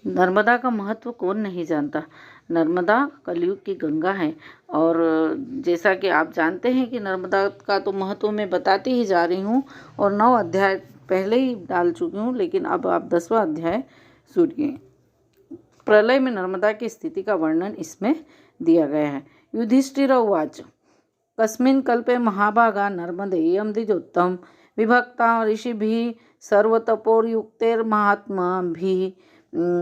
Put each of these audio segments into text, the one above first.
नर्मदा का महत्व कौन नहीं जानता। नर्मदा कलयुग की गंगा है और जैसा कि आप जानते हैं कि नर्मदा का तो महत्व मैं बताती ही जा रही हूँ और 9 अध्याय पहले ही डाल चुकी हूँ, लेकिन अब आप 10वां अध्याय सुनिए। प्रलय में नर्मदा की स्थिति का वर्णन इसमें दिया गया है। युधिष्ठिर उवाच कस्मिन् कल्पे महाभागा नर्मदेयं द्विजोत्तम विभक्ता ऋषिभिः सर्वतपोयुक्तैर्महात्माभिः।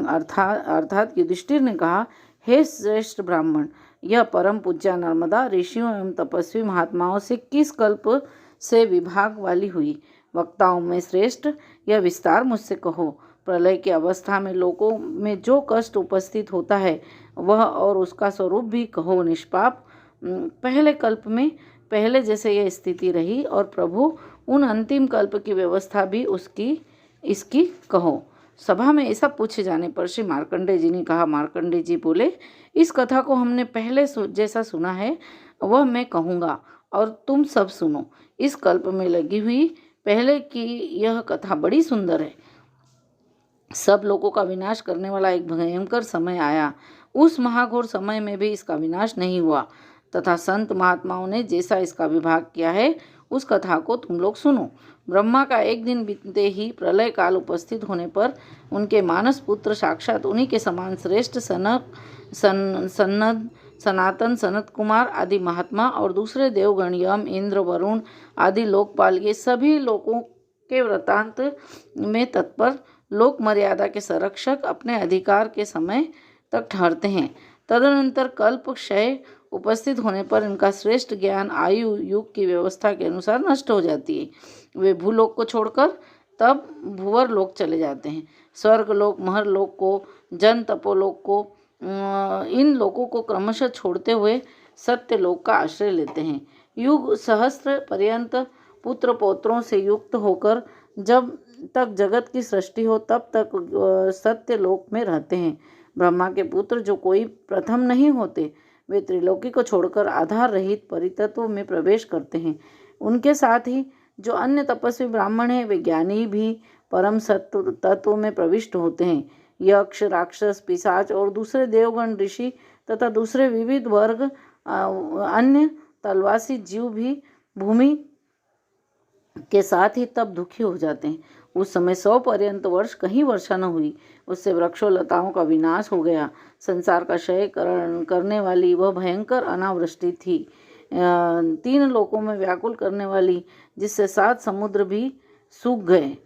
अर्थात युधिष्ठिर ने कहा, हे श्रेष्ठ ब्राह्मण, यह परम पूज्या नर्मदा ऋषियों एवं तपस्वी महात्माओं से किस कल्प से विभाग वाली हुई। वक्ताओं में श्रेष्ठ, यह विस्तार मुझसे कहो। प्रलय की अवस्था में लोगों में जो कष्ट उपस्थित होता है वह और उसका स्वरूप भी कहो। निष्पाप, पहले कल्प में पहले जैसे यह स्थिति रही और प्रभु उन अंतिम कल्प की व्यवस्था भी इसकी कहो। सभा में ऐसा पूछे जाने पर श्री मार्कंडेय जी ने कहा, मार्कंडेय जी बोले, इस कथा को हमने पहले जैसा सुना है वह मैं कहूँगा और तुम सब सुनो। इस कल्प में लगी हुई पहले की यह कथा बड़ी सुंदर है। सब लोगों का विनाश करने वाला एक भयंकर समय आया। उस महाघोर समय में भी इसका विनाश नहीं हुआ तथा संत महात्माओं ने जैसा इसका विभाग किया है उस कथा को तुम लोग सुनो। ब्रह्मा का एक दिन बीतते ही प्रलय काल उपस्थित होने पर उनके मानस पुत्र साक्षात उन्हीं के समान श्रेष्ठ सनातन सनत कुमार आदि महात्मा और दूसरे देवगण यम इंद्र वरुण आदि लोकपाल ये सभी लोगों के वृतांत में तत्पर लोक मर्यादा के संरक्षक अपने अधिकार के समय तक ठहरते हैं। तदनंतर कल्प क्षय उपस्थित होने पर इनका श्रेष्ठ ज्ञान आयु युग की व्यवस्था के अनुसार नष्ट हो जाती है। वे भूलोक को छोड़कर तब भूवर लोक चले जाते हैं। स्वर्ग लोक, महर लोक को, जन तपोलोक को, इन लोकों को क्रमशः छोड़ते हुए सत्य लोक का आश्रय लेते हैं। युग सहस्त्र पर्यंत पुत्र पौत्रों से युक्त होकर जब तक जगत की सृष्टि हो तब तक सत्य लोक में रहते हैं। ब्रह्मा के पुत्र जो कोई प्रथम नहीं होते, वे त्रिलोकी को छोड़कर आधार रहित परितत्व में प्रवेश करते हैं। उनके साथ ही जो अन्य तपस्वी ब्राह्मण हैं वे ज्ञानी भी परम सत्य तत्व में प्रविष्ट होते हैं। यक्ष, राक्षस, पिशाच और दूसरे देवगण, ऋषि तथा दूसरे विविध वर्ग अन्य तलवासी जीव भी भूमि के साथ ही तब दुखी हो जाते हैं। उस समय 100 पर्यंत वर्ष कहीं वर्षा न हुई। उससे वृक्षों लताओं का विनाश हो गया। संसार का क्षय करने वाली वह भयंकर अनावृष्टि थी, 3 लोकों में व्याकुल करने वाली, जिससे 7 समुद्र भी सूख गए।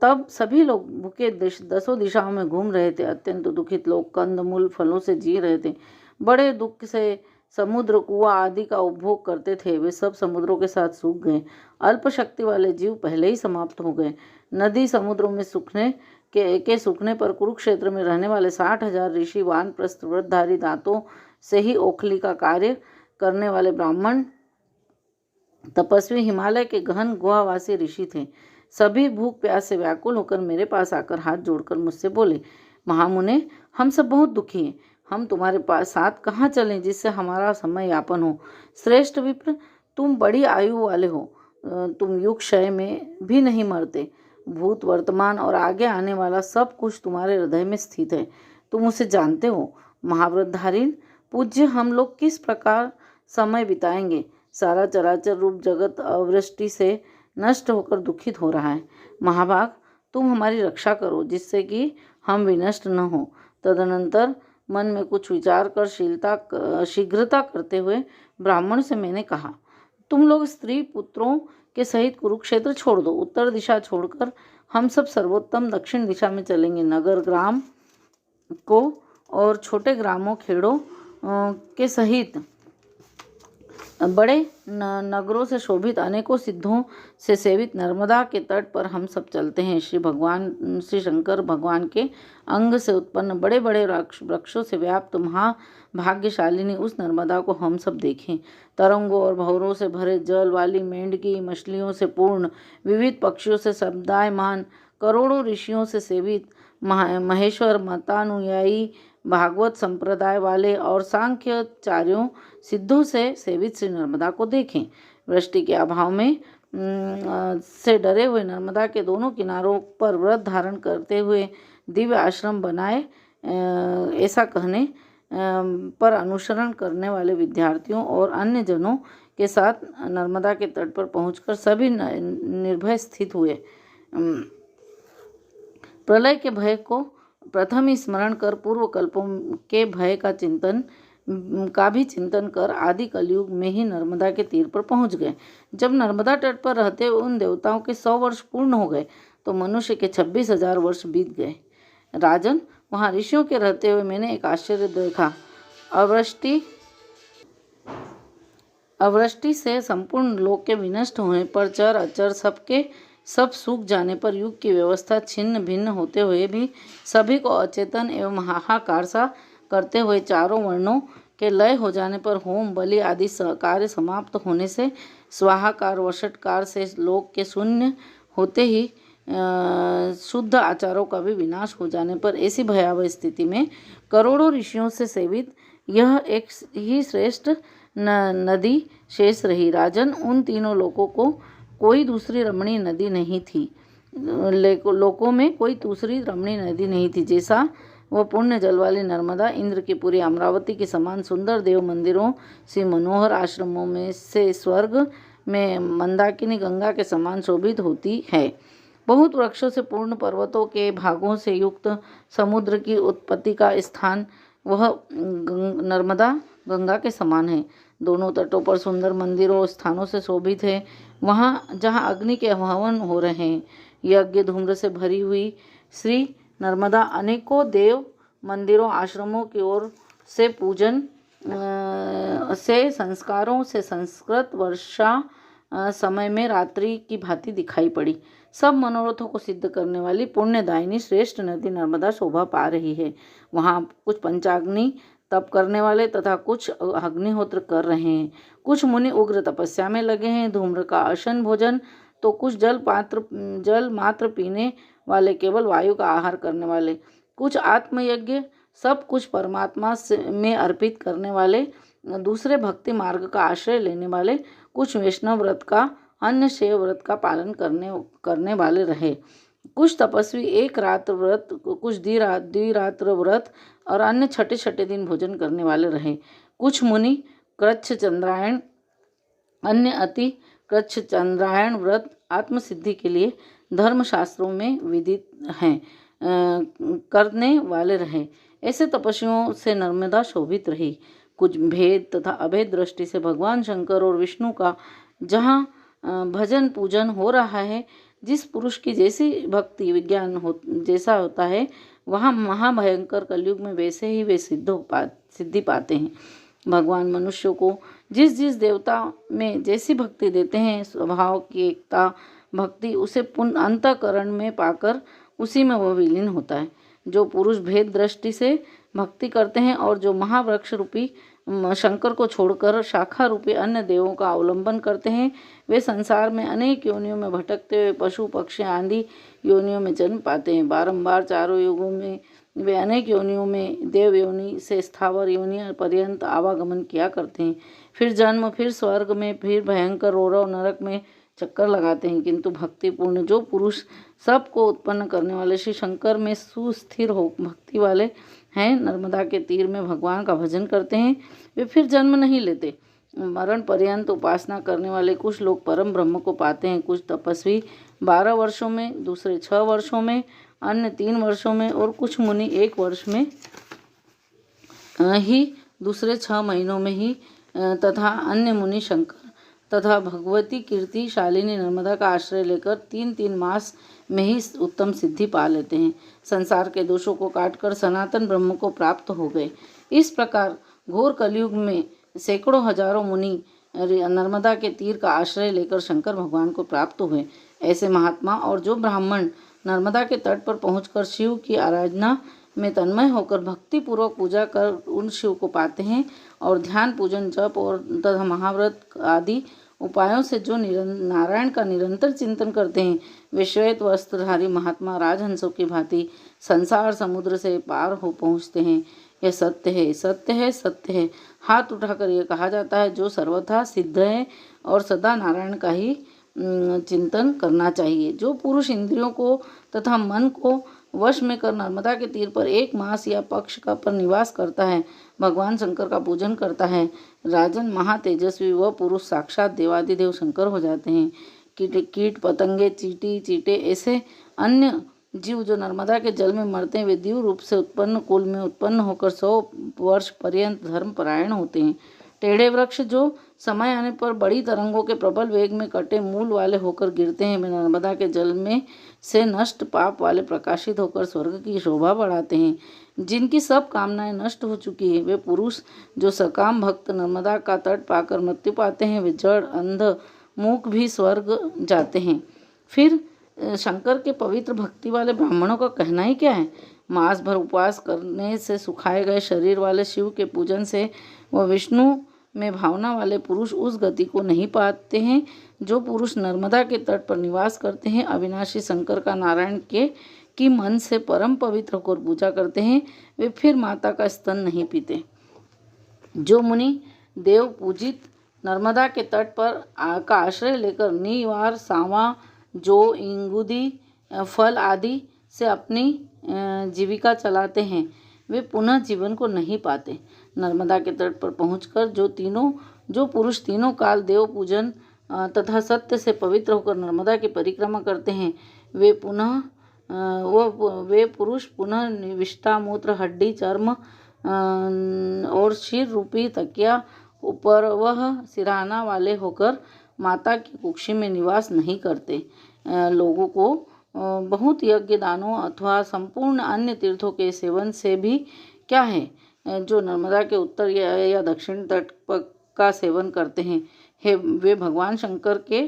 तब सभी लोग भूखे दसों दिशाओं में घूम रहे थे। अत्यंत दुखित लोग कंद मूल फलों से जी रहे थे। बड़े दुख से समुद्र, कुआं आदि का उपभोग करते थे, वे सब समुद्रों के साथ सूख गए। अल्प शक्ति वाले जीव पहले ही समाप्त हो गए। नदी समुद्रों में सूखने पर कुरुक्षेत्र में रहने वाले 60,000 ऋषि, वानप्रस्थ, व्रतधारी, दांतों से ही ओखली का कार्य करने वाले ब्राह्मण, तपस्वी, हिमालय के गहन गुहावासी ऋषि थे। सभी भूख प्यास से व्याकुल होकर मेरे पास आकर हाथ जोड़कर मुझसे बोले, महामुने, हम सब बहुत दुखी हैं। हम तुम्हारे पास साथ कहाँ चलें जिससे हमारा समय यापन हो। श्रेष्ठ विप्र, तुम बड़ी आयु वाले हो, तुम युग क्षय में भी नहीं मरते। भूत, वर्तमान और आगे आने वाला सब कुछ तुम्हारे हृदय में स्थित है, तुम उसे जानते हो। महाव्रतधारीन पूज्य, हम लोग किस प्रकार समय बिताएंगे। सारा चराचर रूप जगत अवृष्टि से नष्ट होकर दुखित हो रहा है। महाभाग, तुम हमारी रक्षा करो जिससे कि हम विनष्ट न हो। तदनंतर मन में कुछ विचार कर शीघ्रता करते हुए ब्राह्मण से मैंने कहा, तुम लोग स्त्री पुत्रों के सहित कुरुक्षेत्र छोड़ दो। उत्तर दिशा छोड़कर हम सब सर्वोत्तम दक्षिण दिशा में चलेंगे। नगर ग्राम को और छोटे ग्रामों खेड़ों के सहित बड़े नगरों से शोभित अनेकों सिद्धों से सेवित नर्मदा के तट पर हम सब चलते हैं। श्री शंकर भगवान के अंग से उत्पन्न बड़े बड़े वृक्षों से व्याप्त महाभाग्यशालिनी उस नर्मदा को हम सब देखें। तरंगों और भंवरों से भरे जल वाली, मेंढकी मछलियों से पूर्ण, विविध पक्षियों से शब्दायमान, करोड़ों ऋषियों से सेवित, महेश्वर मतानुयायी, भागवत संप्रदाय वाले और सांख्याचार्यों सिद्धों से सेवित श्री नर्मदा को देखें। वृष्टि के अभाव में से डरे हुए नर्मदा के दोनों किनारों पर व्रत धारण करते हुए दिव्य आश्रम बनाए, ऐसा कहने पर अनुसरण करने वाले विद्यार्थियों और अन्य जनों के साथ नर्मदा के तट पर पहुंचकर सभी निर्भय स्थित हुए। प्रलय के भय को प्रथम ही स्मरण कर पूर्व कल्पों के भय का भी चिंतन कर आदि कलयुग में ही नर्मदा के तीर पर पहुंच गए। जब नर्मदा तट पर रहते हुए उन देवताओं के 100 वर्ष पूर्ण हो गए तो मनुष्य के 26,000 वर्ष बीत गए। राजन, वहां ऋषियों के रहते हुए मैंने एक आश्चर्य देखा। अवृष्टि से संपूर्ण लोक के विनष्ट होने पर, चर अचर सबके सब सूख जाने पर, युग की व्यवस्था छिन्न भिन्न होते हुए भी सभी को अचेतन एवं हाहाकार सा करते हुए, चारों वर्णों के लय हो जाने पर, होम बलि आदि कार्य समाप्त होने से, स्वाहाकार वषटकार से लोक के शून्य होते ही शुद्ध आचारों का भी विनाश हो जाने पर, ऐसी भयावह स्थिति में करोड़ों ऋषियों से सेवित यह एक ही श्रेष्ठ नदी शेष रही। राजन, उन तीनों लोकों को कोई दूसरी रमणीय नदी नहीं थी, लोकों में कोई दूसरी रमणीय नदी नहीं थी जैसा वह पुण्य जल वाली नर्मदा इंद्र की पूरी अमरावती के समान सुंदर देव मंदिरों से मनोहर आश्रमों में से स्वर्ग में मंदाकिनी गंगा के समान शोभित होती है। बहुत वृक्षों से पूर्ण पर्वतों के भागों से युक्त समुद्र की उत्पत्ति का स्थान वह नर्मदा गंगा के समान है। दोनों तटों पर सुंदर मंदिरों स्थानों से शोभित है। वहाँ जहाँ अग्नि के हवन हो रहे हैं, यज्ञ धूम्र से भरी हुई श्री नर्मदा अनेकों देव मंदिरों आश्रमों की ओर से पूजन से संस्कारों से संस्कृत वर्षा समय में रात्रि की भांति दिखाई पड़ी। सब मनोरथों को सिद्ध करने वाली पुण्यदायिनी श्रेष्ठ नदी नर्मदा शोभा पा रही है। वहाँ कुछ पंचाग्नि तप करने वाले तथा कुछ अग्निहोत्र कर रहे हैं, कुछ मुनि उग्र तपस्या में लगे हैं, धूम्र का अशन भोजन, तो कुछ जल मात्र पीने वाले, केवल वायु का आहार करने वाले, कुछ आत्मयज्ञ, सब कुछ परमात्मा में अर्पित करने वाले, दूसरे भक्ति मार्ग का आश्रय लेने वाले, कुछ वैष्णव व्रत का, अन्य शैव व्रत का पालन करने वाले रहे। कुछ तपस्वी एक रात व्रत, कुछ द्विरात्र व्रत और अन्य छठे दिन भोजन करने वाले रहे। कुछ मुनि कृच्छ चंद्रायण, अन्य अति कृच्छ चंद्रायण व्रत आत्मसिद्धि के लिए धर्मशास्त्रों में विदित हैं करने वाले रहे। ऐसे तपस्वियों से नर्मदा शोभित रही। कुछ भेद तथा अभेद दृष्टि से भगवान शंकर और विष्णु का जहाँ भजन पूजन हो रहा है, जिस पुरुष की जैसी भक्ति विज्ञान जैसा होता है, वहाँ महाभयंकर कलयुग में वैसे ही वे सिद्धि पाते हैं। भगवान मनुष्यों को जिस जिस देवता में जैसी भक्ति देते हैं, स्वभाव की एकता भक्ति उसे अंतःकरण में पाकर उसी में वह विलीन होता है। जो पुरुष भेद दृष्टि से भक्ति करते हैं और जो महावृक्ष रूपी शंकर को छोड़कर शाखा रूपी अन्य देवों का अवलंबन करते हैं, वे संसार में अनेक योनियों में भटकते हुए पशु पक्षी आदि योनियों में जन्म पाते हैं। बारंबार चारों युगों में वे अनेक योनियों में देव योनि से स्थावर योनि पर्यंत आवागमन किया करते हैं। फिर जन्म, फिर स्वर्ग में, फिर भयंकर रौरव नरक में चक्कर लगाते हैं। किंतु भक्तिपूर्ण जो पुरुष सबको उत्पन्न करने वाले श्री शंकर में सुस्थिर हो भक्ति वाले हैं, नर्मदा के तीर में भगवान का भजन करते हैं, वे फिर जन्म नहीं लेते। मरण पर्यंत उपासना करने वाले कुछ लोग परम ब्रह्म को पाते हैं। कुछ तपस्वी 12 वर्षों में, दूसरे 6 वर्षों में, अन्य 3 वर्षों में और कुछ मुनि 1 वर्ष में ही, दूसरे 6 महीनों में ही तथा अन्य मुनि शंकर तथा भगवती कीर्ति शालिनी नर्मदा का आश्रय लेकर 3-3 मास में ही उत्तम सिद्धि पा लेते हैं। संसार के दोषों को काटकर सनातन ब्रह्म को प्राप्त हो गए। इस प्रकार घोर कलयुग में सैकड़ों हजारों मुनि नर्मदा के तीर का आश्रय लेकर शंकर भगवान को प्राप्त हुए। ऐसे महात्मा और जो ब्राह्मण नर्मदा के तट पर पहुंचकर शिव की आराधना में तन्मय होकर भक्ति पूर्वक पूजा कर उन शिव को पाते हैं और ध्यान पूजन जप और तथा महाव्रत आदि उपायों से जो नारायण का निरंतर चिंतन करते हैं, वे श्वेत वस्त्रधारी महात्मा राजहंसों की भांति संसार समुद्र से पार हो पहुँचते हैं। यह सत्य है, सत्य है, सत्य है। हाथ उठाकर यह कहा जाता है, जो सर्वथा सिद्ध है और सदा नारायण का ही चिंतन करना चाहिए। जो पुरुष इंद्रियों को तथा मन को वश में कर नर्मदा के तीर पर एक मास या पक्ष का पर निवास करता है, भगवान शंकर का पूजन करता है, राजन महातेजस्वी वह पुरुष साक्षात देवादिदेव शंकर हो जाते हैं। कीट पतंगे, चींटी चींटे ऐसे अन्य जीव जो नर्मदा के जल में मरते हैं, वे दिव्य रूप से उत्पन्न कुल में उत्पन्न होकर 100 वर्ष पर्यंत धर्म परायण होते हैं। टेढ़े वृक्ष जो समय आने पर बड़ी तरंगों के प्रबल वेग में कटे मूल वाले होकर गिरते हैं, वे नर्मदा के जल में से नष्ट पाप वाले प्रकाशित होकर स्वर्ग की शोभा बढ़ाते हैं। जिनकी सब कामनाएं नष्ट हो चुकी है, वे पुरुष जो सकाम भक्त नर्मदा का तट पाकर मृत्यु पाते हैं, वे जड़ अंध मूक भी स्वर्ग जाते हैं। फिर शंकर के पवित्र भक्ति वाले ब्राह्मणों का कहना ही क्या है। मास भर उपवास करने से सुखाए गए शरीर वाले शिव के पूजन से व विष्णु में भावना वाले पुरुष उस गति को नहीं पाते हैं जो पुरुष नर्मदा के तट पर निवास करते हैं। अविनाशी शंकर का नारायण के की मन से परम पवित्र होकर पूजा करते हैं, वे फिर माता का स्तन नहीं पीते। जो मुनि देव पूजित नर्मदा के तट पर का आश्रय लेकर नीवार, सांवा, जो, इंगुदी, फल आदि से अपनी जीविका चलाते हैं, वे पुनः जीवन को नहीं पाते। नर्मदा के तट पर पहुंचकर जो पुरुष तीनों काल देव पूजन तथा सत्य से पवित्र होकर नर्मदा की परिक्रमा करते हैं, वे पुरुष पुनः निविष्टा, मूत्र, हड्डी, चर्म और शीर रूपी तकिया ऊपर वह सिरहाना वाले होकर माता की कुक्षी में निवास नहीं करते। लोगों को बहुत यज्ञ, दानों अथवा संपूर्ण अन्य तीर्थों के सेवन से भी क्या है, जो नर्मदा के उत्तर या दक्षिण तट का सेवन करते हैं, वे भगवान शंकर के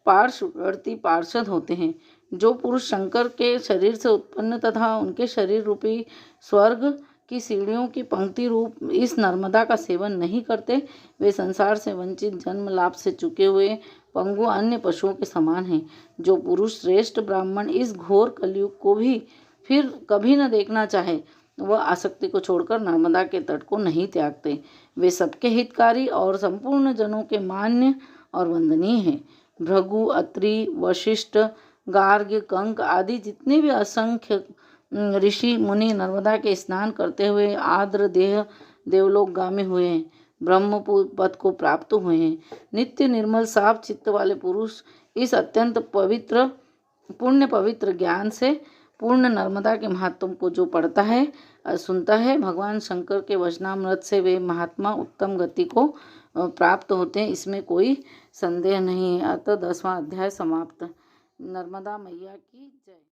पार्श्ववर्ती पार्षद होते हैं। जो पुरुष शंकर के शरीर से उत्पन्न तथा उनके शरीर रूपी स्वर्ग की सीढ़ियों की पंक्ति रूप इस नर्मदा का सेवन नहीं करते, वे संसार से वंचित जन्म लाभ से चुके हुए पंगु अन्य पशुओं के समान हैं। जो पुरुष श्रेष्ठ ब्राह्मण इस घोर कलयुग को भी फिर कभी न देखना चाहे, वह आसक्ति को छोड़कर नर्मदा के तट को नहीं त्यागते। वे सबके हितकारी और संपूर्ण जनों के मान्य और वंदनीय हैं। भृगु, अत्रि, वशिष्ठ, गार्ग्य, कंक आदि जितने भी असंख्य ऋषि मुनि नर्मदा के स्नान करते हुए आर्द्र देह देवलोकगामी हुए हैं, ब्रह्म पद को प्राप्त हुए हैं। नित्य निर्मल साफ चित्त वाले पुरुष इस अत्यंत पुण्य पवित्र ज्ञान से पूर्ण नर्मदा के महात्म को जो पढ़ता है सुनता है, भगवान शंकर के वचनामृत से वे महात्मा उत्तम गति को प्राप्त होते हैं, इसमें कोई संदेह नहीं है। अतः 10वां अध्याय समाप्त। नर्मदा मैया की जय।